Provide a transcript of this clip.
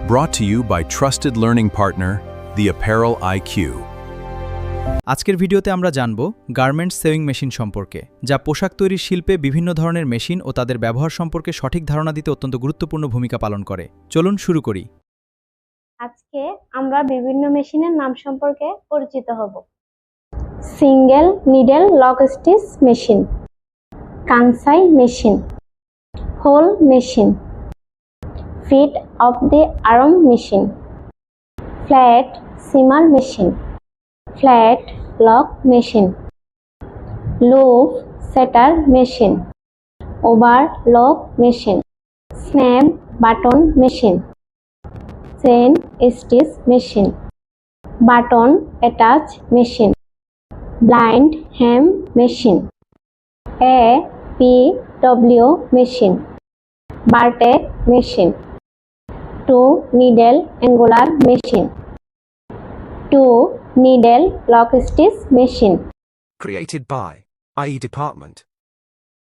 Brought to you by trusted learning partner, The Apparel IQ. আজকের ভিডিওতে আমরা জানব গার্মেন্টস সেউইং মেশিন সম্পর্কে, যা পোশাক তৈরির শিল্পে বিভিন্ন ধরনের মেশিন ও তাদের ব্যবহার সম্পর্কে সঠিক ধারণা দিতে অত্যন্ত গুরুত্বপূর্ণ ভূমিকা পালন করে। চলুন শুরু করি। আজকে আমরা বিভিন্ন মেশিনের নাম সম্পর্কে পরিচিত হব। Single needle lock stitch machine, Kansai machine, hole machine, feed off the arm machine, flat seamer machine, flat lock machine, loop setter machine, overlock machine, snap button machine, chain stitch machine, button attach machine, blind hem machine, APW machine, bartack machine, two needle angular machine, two needle lock stitch machine. Created by IE Department.